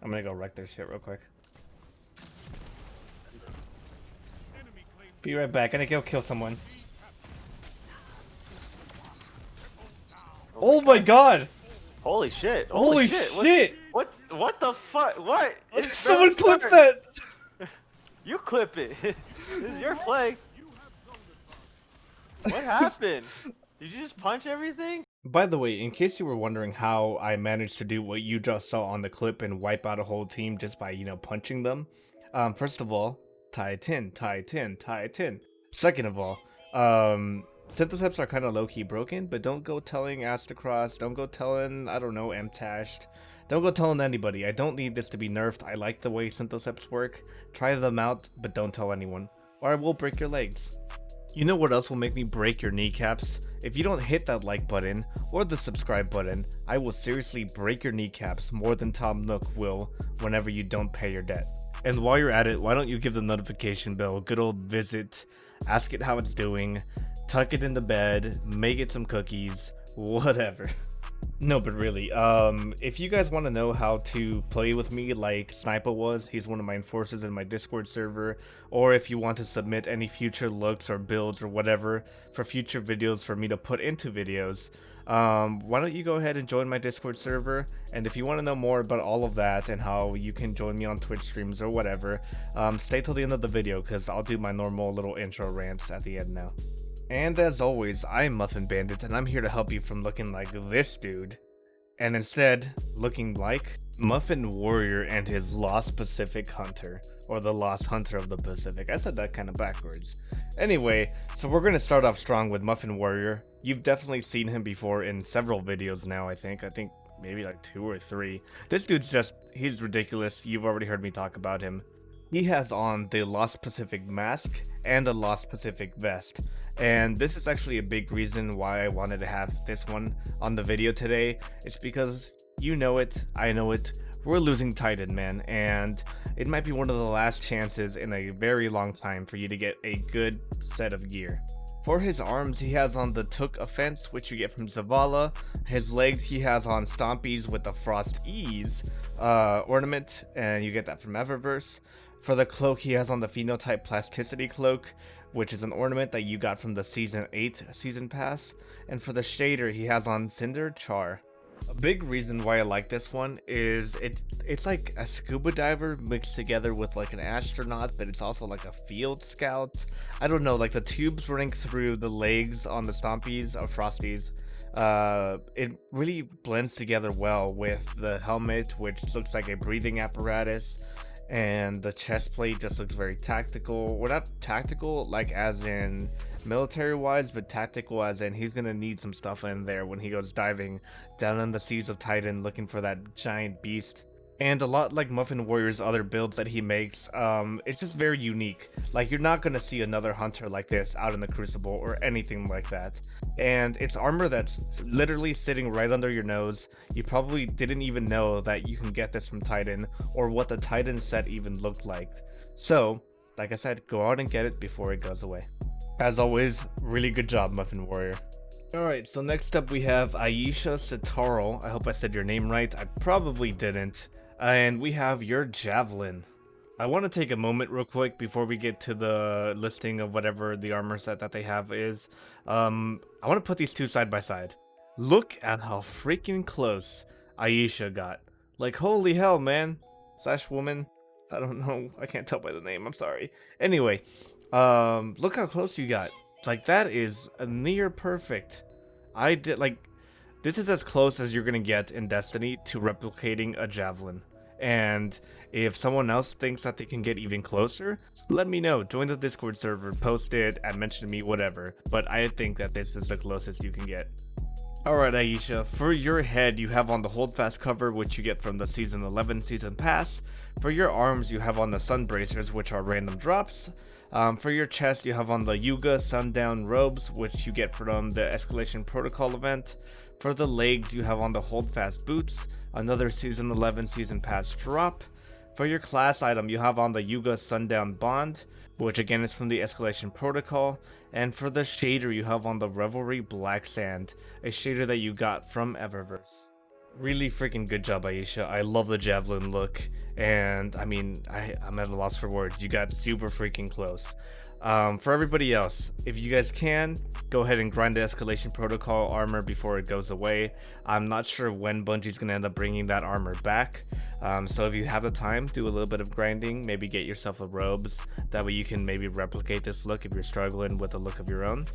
I'm gonna go wreck their shit real quick. Be right back. I need to go kill someone. Oh my god! Holy shit! Holy shit! What the fuck? What? Someone clip that! You clip it. This is your flag. What happened? Did you just punch everything? By the way, in case you were wondering how I managed to do what you just saw on the clip and wipe out a whole team just by, punching them, first of all, tie it in. Second of all, Syntheseps are kind of low-key broken, but don't go telling Astacross, don't go telling, I don't know, Mtashed, don't go telling anybody. I don't need this to be nerfed. I like the way Syntheseps work. Try them out, but don't tell anyone, or I will break your legs. You know what else will make me break your kneecaps? If you don't hit that like button or the subscribe button, I will seriously break your kneecaps more than Tom Nook will whenever you don't pay your debt. And while you're at it, why don't you give the notification bell a good old visit, ask it how it's doing, tuck it in the bed, make it some cookies, whatever. No, but really, if you guys want to know how to play with me like Sniper was, he's one of my enforcers in my Discord server, or if you want to submit any future looks or builds or whatever for future videos for me to put into videos, why don't you go ahead and join my Discord server? And if you want to know more about all of that and how you can join me on Twitch streams or whatever, stay till the end of the video because I'll do my normal little intro rants at the end now. And as always, I'm Muffin Bandit, and I'm here to help you from looking like this dude, and instead looking like Muffin Warrior and his Lost Pacific Hunter, or the Lost Hunter of the Pacific. I said that kind of backwards. Anyway, so we're going to start off strong with Muffin Warrior. You've definitely seen him before in several videos now, I think maybe like 2 or 3. This dude's he's ridiculous. You've already heard me talk about him. He has on the Lost Pacific mask and the Lost Pacific vest, and this is actually a big reason why I wanted to have this one on the video today. It's because you know it, I know it, we're losing Titan, man, and it might be one of the last chances in a very long time for you to get a good set of gear. For his arms, he has on the Took Offense, which you get from Zavala. His legs, he has on Stompies with the Frost Ease ornament, and you get that from Eververse. For the cloak, he has on the Phenotype Plasticity Cloak, which is an ornament that you got from the Season 8 Season Pass. And for the shader, he has on Cinder Char. A big reason why I like this one is it's like a scuba diver mixed together with like an astronaut, but it's also like a field scout. I don't know, like the tubes running through the legs on the Stompies or Frosties. It really blends together well with the helmet, which looks like a breathing apparatus. And the chest plate just looks very tactical. Well, not tactical like as in military wise, but tactical as in he's gonna need some stuff in there when he goes diving down in the seas of Titan looking for that giant beast. And a lot like Muffin Warrior's other builds that he makes, it's just very unique. Like, you're not going to see another hunter like this out in the Crucible or anything like that. And it's armor that's literally sitting right under your nose. You probably didn't even know that you can get this from Titan, or what the Titan set even looked like. So, like I said, go out and get it before it goes away. As always, really good job, Muffin Warrior. Alright, so next up we have Aisha Satar. I hope I said your name right. I probably didn't. And we have your Javelin. I want to take a moment real quick before we get to the listing of whatever the armor set that they have is. I want to put these two side by side. Look at how freaking close Aisha got. Like, holy hell, man. Slash woman. I don't know. I can't tell by the name. I'm sorry. Anyway, look how close you got. Like, that is a near perfect. This is as close as you're going to get in Destiny to replicating a Javelin. And if someone else thinks that they can get even closer, let me know. Join the Discord server, post it, and mention me, whatever. But I think that this is the closest you can get. Alright, Aisha, for your head, you have on the Holdfast cover, which you get from the Season 11 Season Pass. For your arms, you have on the Sun Bracers, which are random drops. For your chest, you have on the Yuga Sundown Robes, which you get from the Escalation Protocol event. For the legs, you have on the Holdfast Boots, another Season 11 Season Pass drop. For your class item, you have on the Yuga Sundown Bond, which again is from the Escalation Protocol. And for the shader, you have on the Revelry Black Sand, a shader that you got from Eververse. Really freaking good job, Aisha. I love the javelin look, and I mean, I'm at a loss for words. You got super freaking close. For everybody else, if you guys can, go ahead and grind the escalation protocol armor before it goes away. I'm not sure when Bungie's gonna end up bringing that armor back. So if you have the time, do a little bit of grinding, maybe get yourself the robes. That way you can maybe replicate this look if you're struggling with a look of your own.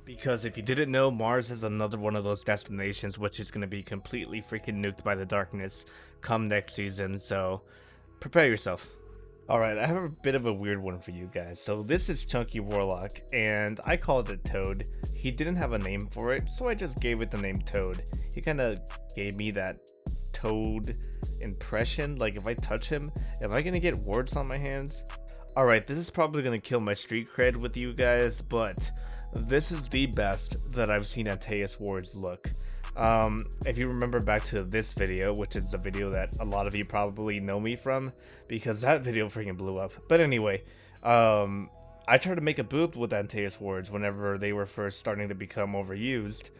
Because if you didn't know, Mars is another one of those destinations which is going to be completely freaking nuked by the darkness come next season, so prepare yourself. Alright, I have a bit of a weird one for you guys. So this is Chunky Warlock, and I called it Toad. He didn't have a name for it, so I just gave it the name Toad. He kind of gave me that Toad impression, like if I touch him, am I going to get wards on my hands? Alright, this is probably going to kill my street cred with you guys, but this is the best that I've seen Antaeus wards look. If you remember back to this video, which is the video that a lot of you probably know me from, because that video freaking blew up. But anyway, I tried to make a build with Antaeus wards whenever they were first starting to become overused,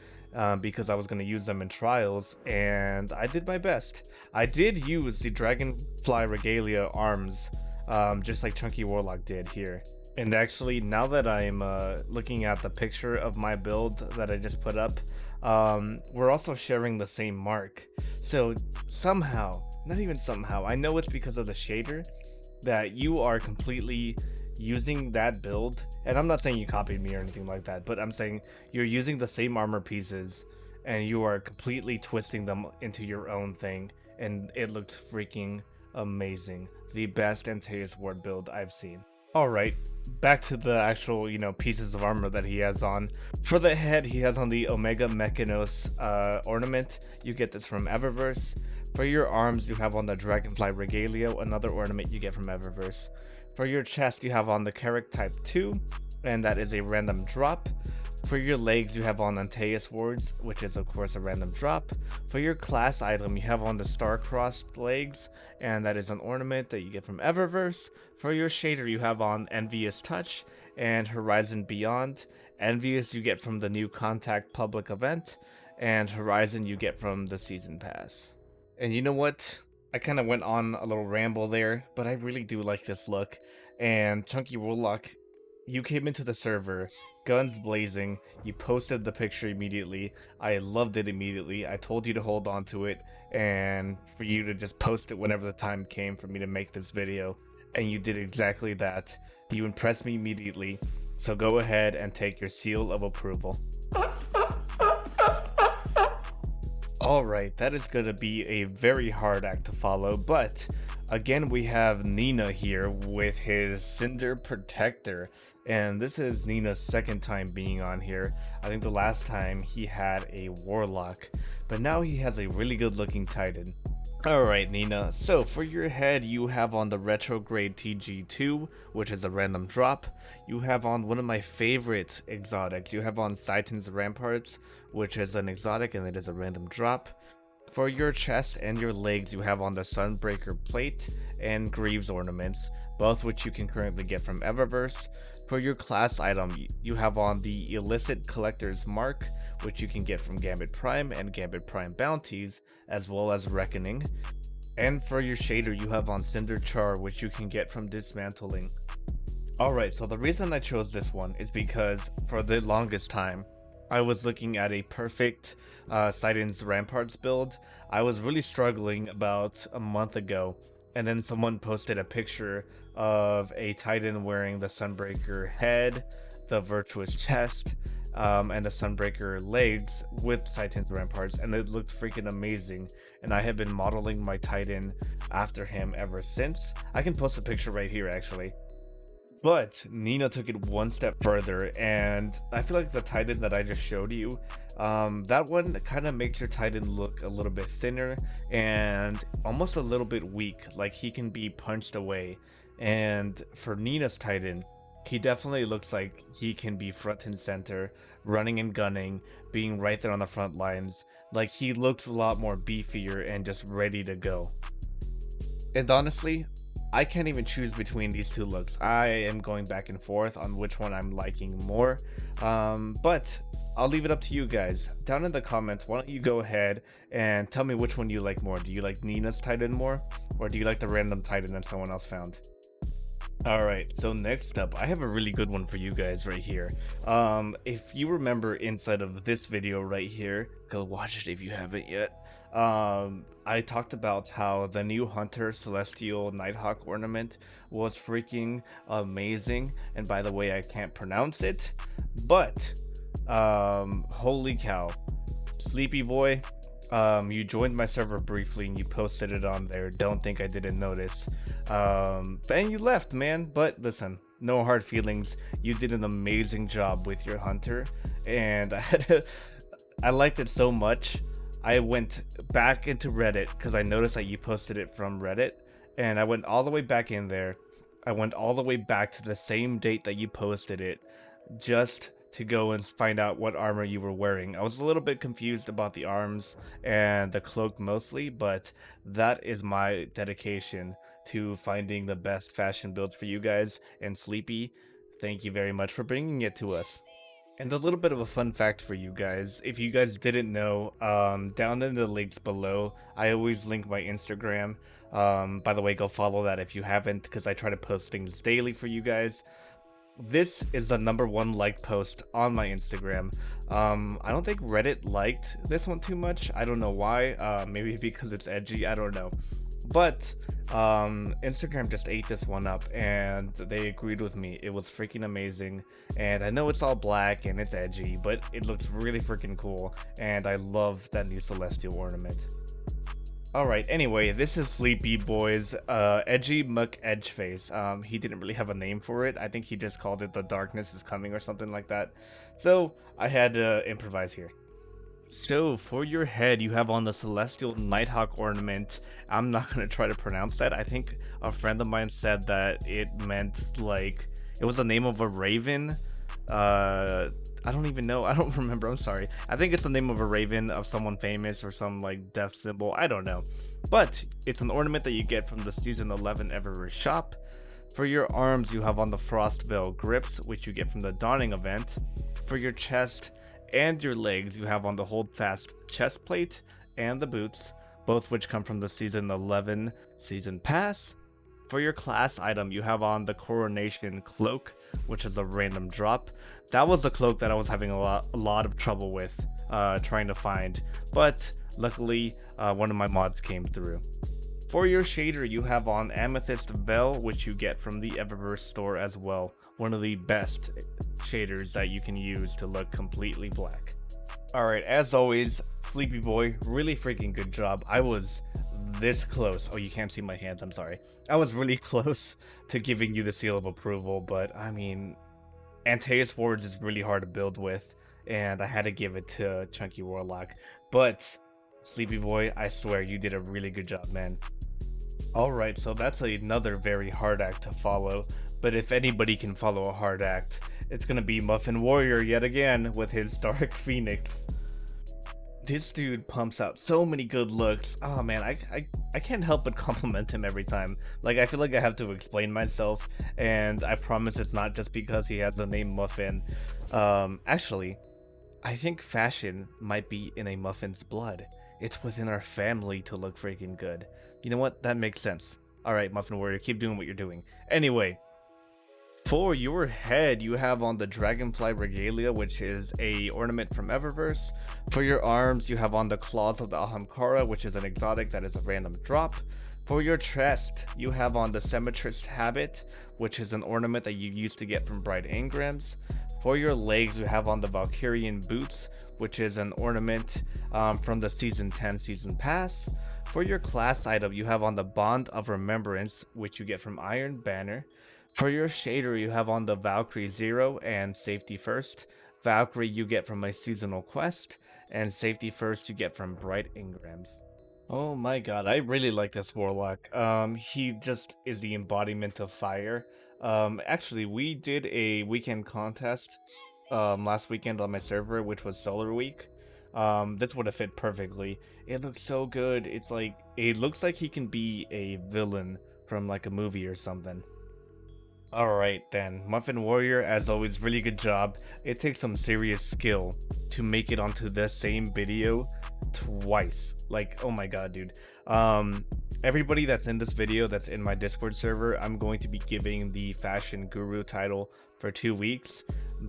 because I was going to use them in trials, and I did my best. I did use the Dragonfly Regalia arms, just like Chunky Warlock did here. And actually, now that I'm looking at the picture of my build that I just put up, we're also sharing the same mark. So somehow, not even somehow, I know it's because of the shader that you are completely using that build. And I'm not saying you copied me or anything like that, but I'm saying you're using the same armor pieces and you are completely twisting them into your own thing. And it looked freaking amazing. The best Antaeus ward build I've seen. Alright, back to the actual, pieces of armor that he has on. For the head, he has on the Omega Mechanos ornament. You get this from Eververse. For your arms, you have on the Dragonfly Regalia, another ornament you get from Eververse. For your chest, you have on the Carrick Type 2, and that is a random drop. For your legs, you have on Antaeus wards, which is of course a random drop. For your class item, you have on the Star-Crossed legs, and that is an ornament that you get from Eververse. For your shader, you have on Envious Touch and Horizon Beyond. Envious you get from the new Contact public event, and Horizon you get from the Season Pass. And you know what? I kind of went on a little ramble there, but I really do like this look. And Chunky Warlock, you came into the server, guns blazing, you posted the picture immediately. I loved it immediately. I told you to hold on to it and for you to just post it whenever the time came for me to make this video. And you did exactly that. You impressed me immediately. So go ahead and take your seal of approval. Alright, that is going to be a very hard act to follow, but again we have Nina here with his Cinder Protector. And this is Nina's second time being on here. I think the last time he had a Warlock, but now he has a really good looking Titan. Alright Nina, so for your head you have on the Retrograde TG2, which is a random drop. You have on one of my favorite exotics. You have on Titan's Ramparts, which is an exotic and it is a random drop. For your chest and your legs you have on the Sunbreaker Plate and Greaves ornaments, both which you can currently get from Eververse. For your class item, you have on the Illicit Collector's Mark, which you can get from Gambit Prime and Gambit Prime bounties, as well as Reckoning. And for your shader, you have on Cinder Char, which you can get from Dismantling. Alright, so the reason I chose this one is because for the longest time, I was looking at a perfect Titan's Ramparts build. I was really struggling about a month ago, and then someone posted a picture of a Titan wearing the Sunbreaker head, the Virtuous chest, and the Sunbreaker legs with Titan's Ramparts, and it looked freaking amazing. And I have been modeling my Titan after him ever since. I can post a picture right here actually. But Nina took it one step further, and I feel like the Titan that I just showed you, that one kind of makes your Titan look a little bit thinner and almost a little bit weak, like he can be punched away. And for Nina's Titan, he definitely looks like he can be front and center, running and gunning, being right there on the front lines. Like he looks a lot more beefier and just ready to go. And honestly, I can't even choose between these two looks. I am going back and forth on which one I'm liking more. But I'll leave it up to you guys. Down in the comments, why don't you go ahead and tell me which one you like more. Do you like Nina's Titan more? Or do you like the random Titan that someone else found? Alright, so next up, I have a really good one for you guys right here. If you remember inside of this video right here, go watch it if you haven't yet. I talked about how the new Hunter Celestial Nighthawk ornament was freaking amazing, and by the way, I can't pronounce it, but, holy cow. Sleepyboy, you joined my server briefly and you posted it on there. Don't think I didn't notice. And you left, man. But listen, no hard feelings. You did an amazing job with your hunter, and I liked it so much. I went back into Reddit because I noticed that you posted it from Reddit, and I went all the way back in there. I went all the way back to the same date that you posted it, just to go and find out what armor you were wearing. I was a little bit confused about the arms and the cloak mostly, but that is my dedication to finding the best fashion builds for you guys. And Sleepy, thank you very much for bringing it to us. And a little bit of a fun fact for you guys, if you guys didn't know, down in the links below, I always link my Instagram. By the way, go follow that if you haven't, because I try to post things daily for you guys. This is the #1 liked post on my Instagram. I don't think Reddit liked this one too much. I don't know why. Maybe because it's edgy. I don't know. But Instagram just ate this one up and they agreed with me. It was freaking amazing. And I know it's all black and it's edgy, but it looks really freaking cool. And I love that new Celestial ornament. Alright, anyway, this is Sleepyboy's edgy muck edge face. He didn't really have a name for it. I think he just called it The Darkness is Coming or something like that. So I had to improvise here. So for your head, you have on the Celestial Nighthawk ornament. I'm not going to try to pronounce that. I think a friend of mine said that it meant like, it was the name of a raven. I don't even know. I don't remember. I'm sorry. I think it's the name of a raven of someone famous or some like death symbol. I don't know. But it's an ornament that you get from the Season 11 Eververse shop. For your arms, you have on the Frostveil grips, which you get from the Dawning event. For your chest and your legs, you have on the Holdfast chest plate and the boots, both which come from the Season 11 Season Pass. For your class item, you have on the Coronation Cloak, which is a random drop. That was the cloak that I was having a lot of trouble with trying to find, but luckily one of my mods came through. For your shader, you have on Amethyst Veil, which you get from the Eververse store as well. One of the best shaders that you can use to look completely black. Alright, as always, Sleepyboy, really freaking good job. I was this close. Oh, you can't see my hands, I'm sorry. I was really close to giving you the seal of approval, but I mean, Antaeus Wards is really hard to build with, and I had to give it to Chunky Warlock. But, Sleepyboy, I swear you did a really good job, man. Alright, so that's another very hard act to follow, but if anybody can follow a hard act, it's gonna be Muffin Warrior yet again with his Dark Phoenix. This dude pumps out so many good looks. Oh man, I can't help but compliment him every time. Like, I feel like I have to explain myself, and I promise it's not just because he has the name Muffin. Actually, I think fashion might be in a Muffin's blood. It's within our family to look freaking good. You know what? That makes sense. Alright, Muffin Warrior, keep doing what you're doing. Anyway, for your head, you have on the Dragonfly Regalia, which is a ornament from Eververse. For your arms, you have on the Claws of the Ahamkara, which is an exotic that is a random drop. For your chest, you have on the Symmetrist Habit, which is an ornament that you used to get from Bright Engrams. For your legs, you have on the Valkyrian Boots, which is an ornament from the Season 10 Season Pass. For your class item, you have on the Bond of Remembrance, which you get from Iron Banner. For your shader, you have on the Valkyrie Zero and Safety First. Valkyrie you get from a seasonal quest, and Safety First you get from Bright Engrams. Oh my god, I really like this Warlock. He just is the embodiment of fire. Actually, we did a weekend contest last weekend on my server, which was Solar Week. This would have fit perfectly. It looks so good. It's like, it looks like he can be a villain from like a movie or something. Alright then, Muffin Warrior, as always, really good job. It takes some serious skill to make it onto the same video twice. Like, oh my god, dude. Everybody that's in this video that's in my Discord server, I'm going to be giving the Fashion Guru title for 2 weeks.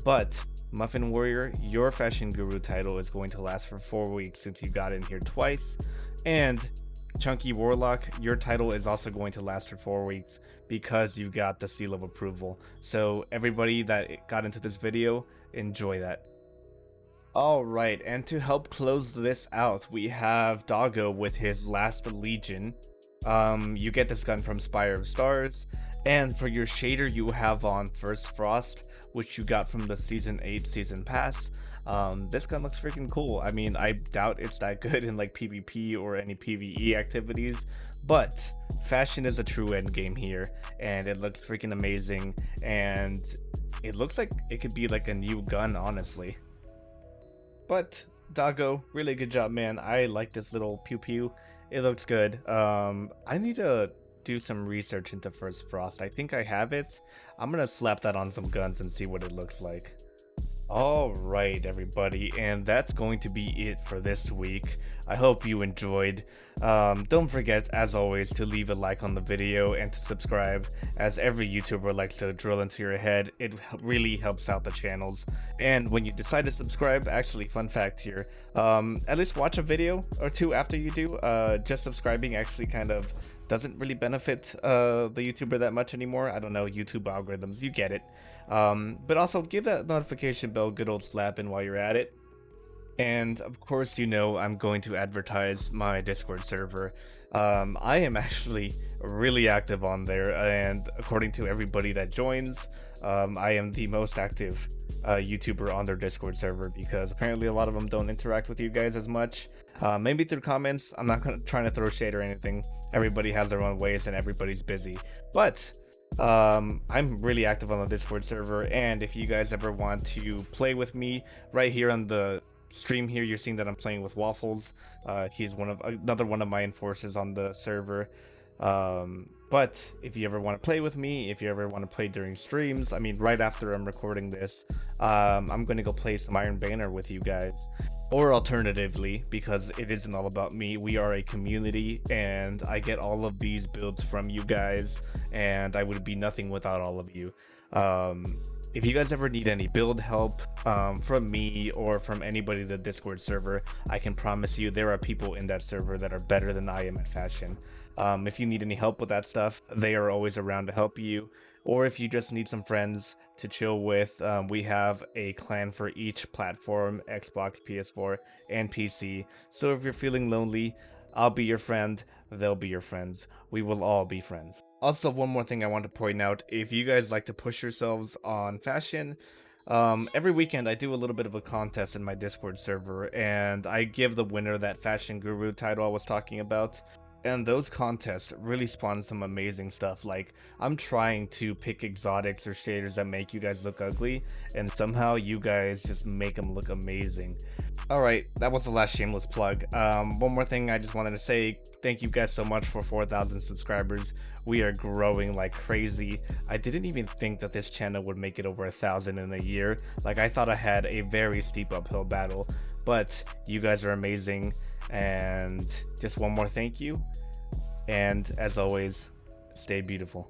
But, Muffin Warrior, your Fashion Guru title is going to last for 4 weeks since you got in here twice. And Chunky Warlock, your title is also going to last for 4 weeks because you got the seal of approval. So everybody that got into this video, enjoy that. Alright, and to help close this out, we have Doggo with his Last Legion. You get this gun from Spire of Stars, and for your shader you have on First Frost, which you got from the Season 8 Season Pass. This gun looks freaking cool. I mean, I doubt it's that good in like PvP or any PvE activities, but fashion is a true endgame here, and it looks freaking amazing, and it looks like it could be like a new gun, honestly. But Doggo, really good job, man. I like this little pew pew. It looks good. I need to do some research into First Frost. I think I have it. I'm gonna slap that on some guns and see what it looks like. Alright everybody, and that's going to be it for this week. I hope you enjoyed. Don't forget, as always, to leave a like on the video and to subscribe, as every YouTuber likes to drill into your head. It really helps out the channels. And when you decide to subscribe, actually, fun fact here, at least watch a video or two after you do. Just subscribing actually kind of doesn't really benefit the YouTuber that much anymore. I don't know, YouTube algorithms, you get it. But also give that notification bell a good old slap in while you're at it. And of course, you know, I'm going to advertise my Discord server. I am actually really active on there, and according to everybody that joins, I am the most active YouTuber on their Discord server, because apparently a lot of them don't interact with you guys as much. Maybe through comments. I'm not trying to throw shade or anything. Everybody has their own ways and everybody's busy. But I'm really active on the Discord server, and if you guys ever want to play with me, right here on the stream here, you're seeing that I'm playing with Waffles. He's another one of my enforcers on the server. But if you ever want to play with me, if you ever want to play during streams, I mean, right after I'm recording this, I'm going to go play some Iron Banner with you guys. Or alternatively, because it isn't all about me, we are a community, and I get all of these builds from you guys, and I would be nothing without all of you. If you guys ever need any build help from me or from anybody in the Discord server, I can promise you there are people in that server that are better than I am at fashion. If you need any help with that stuff, they are always around to help you. Or if you just need some friends to chill with, we have a clan for each platform: Xbox, PS4, and PC. So if you're feeling lonely, I'll be your friend, they'll be your friends. We will all be friends. Also, one more thing I want to point out: if you guys like to push yourselves on fashion, every weekend I do a little bit of a contest in my Discord server, and I give the winner that Fashion Guru title I was talking about. And those contests really spawn some amazing stuff. Like, I'm trying to pick exotics or shaders that make you guys look ugly, and somehow you guys just make them look amazing. Alright, that was the last shameless plug. One more thing I just wanted to say: thank you guys so much for 4,000 subscribers. We are growing like crazy. I didn't even think that this channel would make it over 1,000 in a year. Like, I thought I had a very steep uphill battle, but you guys are amazing. And just one more thank you, and as always, stay beautiful.